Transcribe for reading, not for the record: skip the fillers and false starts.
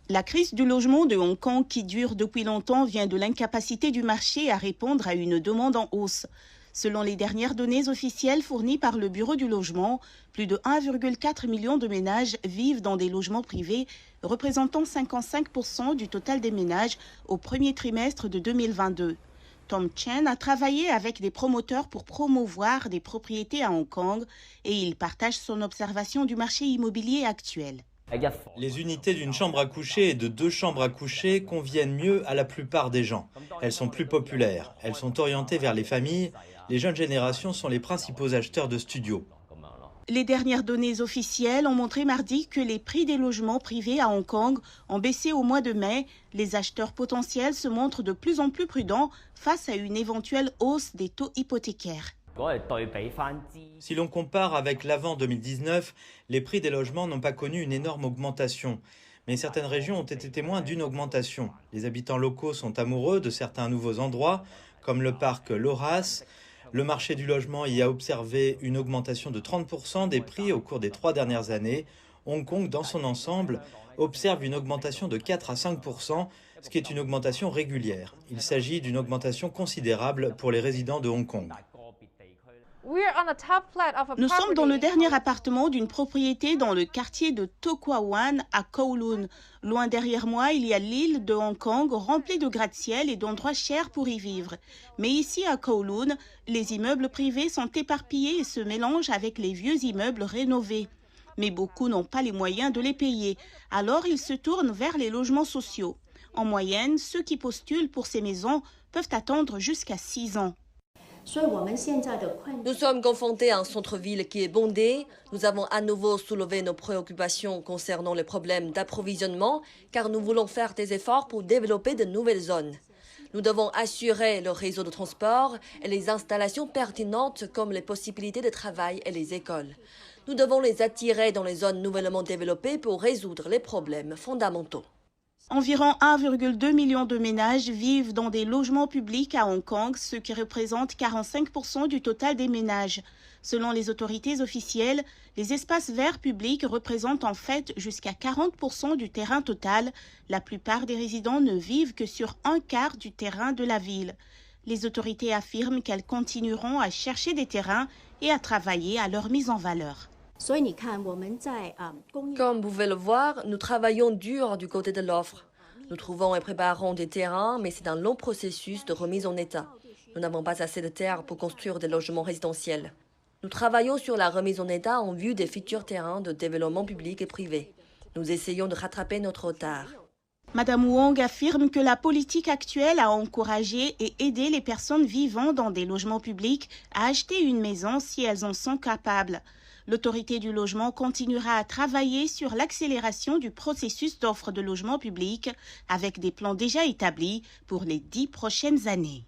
La crise du logement de Hong Kong qui dure depuis longtemps vient de l'incapacité du marché à répondre à une demande en hausse. Selon les dernières données officielles fournies par le Bureau du logement, plus de 1,4 million de ménages vivent dans des logements privés, représentant 55% du total des ménages au premier trimestre de 2022. Tom Chen a travaillé avec des promoteurs pour promouvoir des propriétés à Hong Kong et il partage son observation du marché immobilier actuel. Les unités d'une chambre à coucher et de 2 chambres à coucher conviennent mieux à la plupart des gens. Elles sont plus populaires, elles sont orientées vers les familles. Les jeunes générations sont les principaux acheteurs de studios. Les dernières données officielles ont montré mardi que les prix des logements privés à Hong Kong ont baissé au mois de mai. Les acheteurs potentiels se montrent de plus en plus prudents face à une éventuelle hausse des taux hypothécaires. Si l'on compare avec l'avant 2019, les prix des logements n'ont pas connu une énorme augmentation. Mais certaines régions ont été témoins d'une augmentation. Les habitants locaux sont amoureux de certains nouveaux endroits, comme le parc Loras. Le marché du logement y a observé une augmentation de 30% des prix au cours des 3 dernières années. Hong Kong, dans son ensemble, observe une augmentation de 4 à 5%, ce qui est une augmentation régulière. Il s'agit d'une augmentation considérable pour les résidents de Hong Kong. Nous sommes dans le dernier appartement d'une propriété dans le quartier de To Kwa Wan à Kowloon. Loin derrière moi, il y a l'île de Hong Kong remplie de gratte-ciel et d'endroits chers pour y vivre. Mais ici à Kowloon, les immeubles privés sont éparpillés et se mélangent avec les vieux immeubles rénovés. Mais beaucoup n'ont pas les moyens de les payer. Alors ils se tournent vers les logements sociaux. En moyenne, ceux qui postulent pour ces maisons peuvent attendre jusqu'à 6 ans. Nous sommes confrontés à un centre-ville qui est bondé. Nous avons à nouveau soulevé nos préoccupations concernant les problèmes d'approvisionnement car nous voulons faire des efforts pour développer de nouvelles zones. Nous devons assurer le réseau de transport et les installations pertinentes comme les possibilités de travail et les écoles. Nous devons les attirer dans les zones nouvellement développées pour résoudre les problèmes fondamentaux. Environ 1,2 million de ménages vivent dans des logements publics à Hong Kong, ce qui représente 45% du total des ménages. Selon les autorités officielles, les espaces verts publics représentent en fait jusqu'à 40% du terrain total. La plupart des résidents ne vivent que sur un quart du terrain de la ville. Les autorités affirment qu'elles continueront à chercher des terrains et à travailler à leur mise en valeur. Comme vous pouvez le voir, nous travaillons dur du côté de l'offre. Nous trouvons et préparons des terrains, mais c'est un long processus de remise en état. Nous n'avons pas assez de terre pour construire des logements résidentiels. Nous travaillons sur la remise en état en vue des futurs terrains de développement public et privé. Nous essayons de rattraper notre retard. Madame Wong affirme que la politique actuelle a encouragé et aidé les personnes vivant dans des logements publics à acheter une maison si elles en sont capables. L'autorité du logement continuera à travailler sur l'accélération du processus d'offre de logement public avec des plans déjà établis pour les 10 prochaines années.